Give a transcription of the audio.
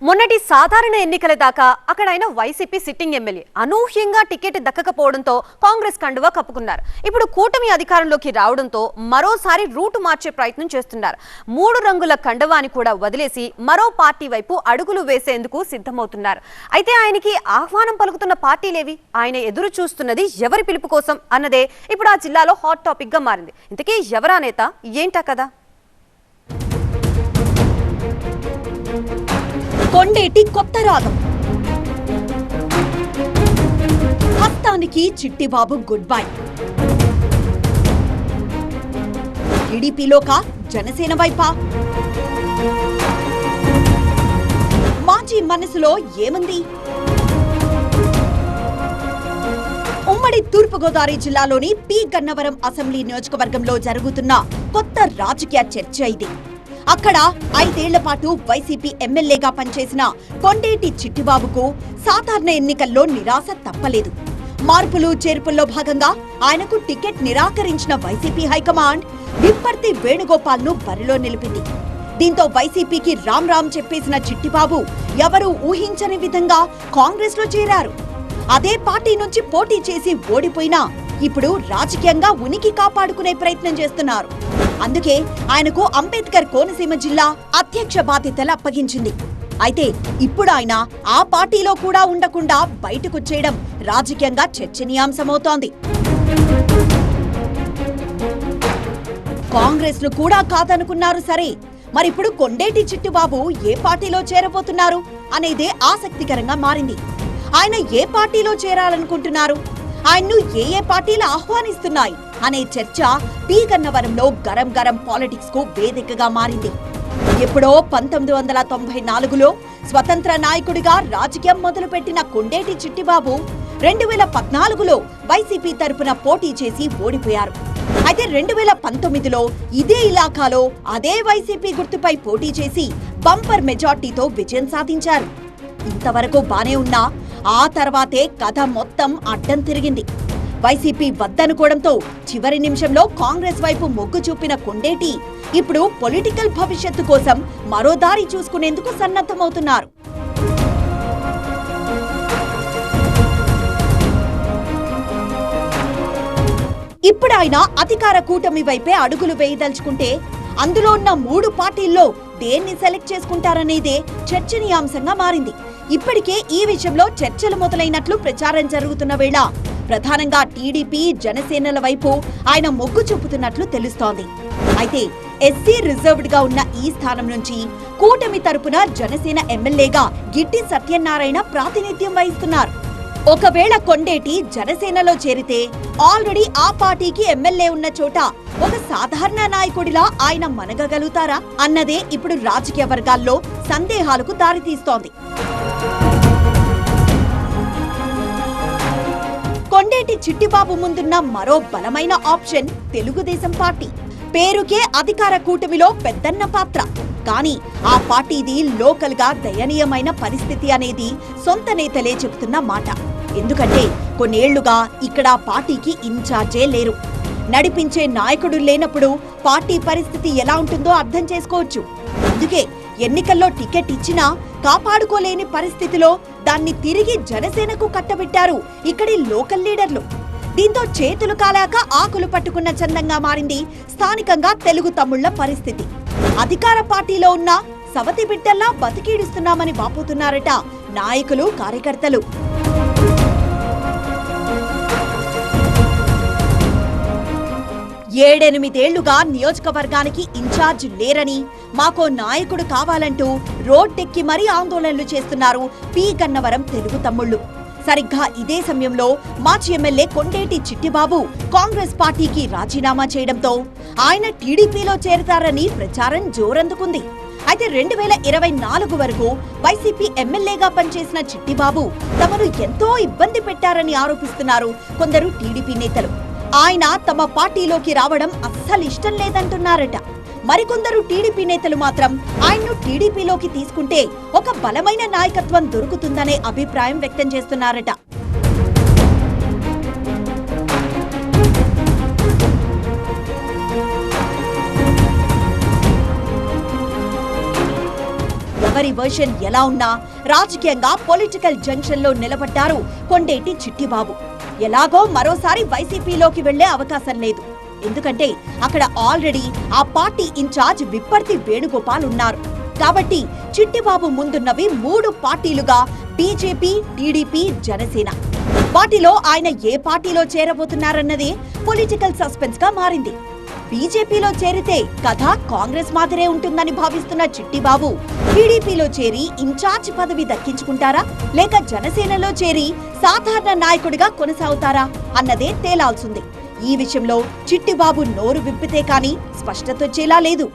మొన్నటి సాధారణ ఎన్నికల దాకా అక్కడైన వైసీపీ సిట్టింగ్ ఎమ్మెల్యే అనూహ్యంగా టికెట్ దక్కకపోవడంతో కాంగ్రెస్ కండువా కప్పుకున్నారు. ఇప్పుడు కూటమి అధికారంలోకి రావడంతో మరోసారి రూటు మార్చే ప్రయత్నం చేస్తున్నారు. 3 రంగుల కండువాని కూడా వదిలేసి మరో పార్టీ వైపు అడుగులు వేసేందుకు సిద్ధమవుతున్నారు. అయితే ఆయనకి ఆహ్వానం పలుకుతున్న పార్టీలేవి, ఆయన ఎదురు చూస్తున్నది ఎవరి పిలుపు కోసం అన్నదే ఇప్పుడు ఆ జిల్లాలో హాట్ టాపిక్ గా మారింది. ఇంతకీ ఎవరా నేత, ఏంటా కదా? కొండేటి కొత్త రాగం. హస్తానికి చిట్టిబాబు గుడ్ బై. టీడీపీలోకా జనసేన వైపా? మాజీ మనసులో ఏముంది? ఉమ్మడి తూర్పుగోదావరి జిల్లాలోని పి గన్నవరం అసెంబ్లీ నియోజకవర్గంలో జరుగుతున్న కొత్త రాజకీయ చర్చ ఇది. అక్కడ 5 ఏళ్ల పాటు వైసీపీ ఎమ్మెల్యేగా పనిచేసిన కొండేటి చిట్టిబాబుకు సాధారణ ఎన్నికల్లో నిరాశ తప్పలేదు. మార్పులు చేర్పుల్లో భాగంగా ఆయనకు టికెట్ నిరాకరించిన వైసీపీ హైకమాండ్ విప్పర్తి వేణుగోపాల్ ను బరిలో నిలిపింది. దీంతో వైసీపీకి రామ్ రామ్ చెప్పేసిన చిట్టిబాబు ఎవరూ ఊహించని విధంగా కాంగ్రెస్ లో చేరారు. అదే పార్టీ నుంచి పోటీ చేసి ఓడిపోయినా ఇప్పుడు రాజకీయంగా ఉనికి కాపాడుకునే ప్రయత్నం చేస్తున్నారు. అందుకే ఆయనకు అంబేద్కర్ కోనసీమ జిల్లా అధ్యక్ష బాధ్యతలు అప్పగించింది. అయితే ఇప్పుడు ఆయన ఆ పార్టీలో కూడా ఉండకుండా బయటకొచ్చేయడం రాజకీయంగా చర్చనీయాంశమవుతోంది. కాంగ్రెస్ ను కూడా కాదనుకున్నారు సరే, మరిప్పుడు కొండేటి చిట్టిబాబు ఏ పార్టీలో చేరబోతున్నారు అనేదే ఆసక్తికరంగా మారింది. ఆయన ఏ పార్టీలో చేరాలనుకుంటున్నారు, ఆయన్ను ఏ పార్టీలు ఆహ్వానిస్తున్నాయి అనే చర్చ పి గన్నవరంలో గరం గరం పాలిటిక్స్ కు వేదికగా మారింది. ఎప్పుడో 1994లో స్వతంత్ర నాయకుడిగా రాజకీయం మొదలుపెట్టిన కొండేటి చిట్టిబాబు 2014లో వైసీపీ తరపున పోటీ చేసి ఓడిపోయారు. అయితే 2019లో ఇదే ఇలాకాలో అదే వైసీపీ గుర్తుపై పోటీ చేసి బంపర్ మెజార్టీతో విజయం సాధించారు. ఇంతవరకు బానే ఉన్నా ఆ తర్వాతే కథ మొత్తం అడ్డం తిరిగింది. వైసీపీ వద్దనుకోవడంతో చివరి నిమిషంలో కాంగ్రెస్ వైపు మొగ్గు చూపిన కొండేటి ఇప్పుడు పొలిటికల్ భవిష్యత్తు కోసం మరో దారి చూసుకునేందుకు సన్నద్ధమవుతున్నారు. ఇప్పుడు ఆయన అధికార కూటమి వైపే అడుగులు వేయదలుచుకుంటే అందులో ఉన్న 3 పార్టీల్లో దేన్ని సెలెక్ట్ చేసుకుంటారనేదే చర్చనీయాంశంగా మారింది. ఇప్పటికే ఈ విషయంలో చర్చలు మొదలైనట్లు ప్రచారం జరుగుతున్న వేళ ప్రధానంగా టీడీపీ, జనసేనల వైపు ఆయన మొగ్గు చూపుతున్నట్లు తెలుస్తోంది. అయితే ఎస్సీ రిజర్వ్డ్ గా ఉన్న ఈ స్థానం నుంచి కూటమి తరపున జనసేన ఎమ్మెల్యేగా గిడ్డి సత్యనారాయణ ప్రాతినిధ్యం వహిస్తున్నారు. ఒకవేళ కొండేటి జనసేనలో చేరితే ఆల్రెడీ ఆ పార్టీకి ఎమ్మెల్యే ఉన్న చోట ఒక సాధారణ నాయకుడిలా ఆయన మనగగలుగుతారా అన్నదే ఇప్పుడు రాజకీయ వర్గాల్లో సందేహాలకు దారితీస్తోంది. కొండేటి చిట్టిబాబు ముందున్న మరో బలమైన ఆప్షన్ తెలుగుదేశం పార్టీ. పేరుకే అధికార కూటమిలో పెద్దన్న పాత్ర, కానీ ఆ పార్టీది లోకల్ గా దయనీయమైన పరిస్థితి అనేది సొంత నేతలే చెబుతున్న మాట. ఎందుకంటే కొన్నేళ్లుగా ఇక్కడ పార్టీకి ఇన్ఛార్జే లేరు. నడిపించే నాయకుడు లేనప్పుడు పార్టీ పరిస్థితి ఎలా ఉంటుందో అర్థం చేసుకోవచ్చు. అందుకే ఎన్నికల్లో టికెట్ ఇచ్చినా కాపాడుకోలేని పరిస్థితిలో దాన్ని తిరిగి జనసేనకు కట్టబెట్టారు ఇక్కడి లోకల్ లీడర్లు. దీంతో చేతులు కాలాక ఆకులు పట్టుకున్న చందంగా మారింది స్థానికంగా తెలుగు తమ్ముళ్ల పరిస్థితి. అధికార పార్టీలో ఉన్న సవతి బిడ్డల్లా బతికీడుస్తున్నామని వాపోతున్నారట నాయకులు, కార్యకర్తలు. ఏడెనిమిదేళ్లుగా నియోజకవర్గానికి ఇన్ఛార్జ్ లేరని, మాకో నాయకుడు కావాలంటూ రోడ్డెక్కి మరీ ఆందోళనలు చేస్తున్నారు పి గన్నవరం తెలుగు తమ్ముళ్లు. సరిగ్గా ఇదే సమయంలో మాజీ ఎమ్మెల్యే కొండేటి చిట్టిబాబు కాంగ్రెస్ పార్టీకి రాజీనామా చేయడంతో ఆయన టీడీపీలో చేరతారని ప్రచారం జోరందుకుంది. అయితే 2024 వరకు వైసీపీ ఎమ్మెల్యేగా పనిచేసిన చిట్టిబాబు తమను ఎంతో ఇబ్బంది పెట్టారని ఆరోపిస్తున్నారు కొందరు టీడీపీ నేతలు. ఆయన తమ పార్టీలోకి రావడం అస్సలు ఇష్టం లేదంటున్నారట. మరికొందరు టీడీపీ నేతలు మాత్రం ఆయన్ను టీడీపీలోకి తీసుకుంటే ఒక బలమైన నాయకత్వం దొరుకుతుందనే అభిప్రాయం వ్యక్తం చేస్తున్నారట. ఎవరి వర్షన్ ఎలా ఉన్నా రాజకీయంగా పొలిటికల్ జంక్షన్ లో నిలబడ్డారు కొండేటి చిట్టిబాబు. ఎలాగో మరోసారి వైసీపీలోకి వెళ్లే అవకాశం లేదు. ఎందుకంటే అక్కడ ఆల్రెడీ ఆ పార్టీ ఇన్ఛార్జ్ విప్పర్తి వేణుగోపాల్ ఉన్నారు. కాబట్టి చిట్టిబాబు ముందున్నవి 3 పార్టీలుగా బీజేపీ, టీడీపీ, జనసేన. వాటిలో ఆయన ఏ పార్టీలో చేరబోతున్నారన్నదే పొలిటికల్ సస్పెన్స్ గా మారింది. బీజేపీలో చేరితే కథ కాంగ్రెస్ మాదిరే ఉంటుందని భావిస్తున్న చిట్టిబాబు టీడీపీలో చేరి ఇన్ఛార్జ్ పదవి దక్కించుకుంటారా, లేక జనసేనలో చేరి సాధారణ నాయకుడిగా కొనసాగుతారా అన్నదే తేలాల్సింది. ఈ విషయంలో చిట్టిబాబు నోరు విప్పితే కానీ స్పష్టతొచ్చేలా లేదు.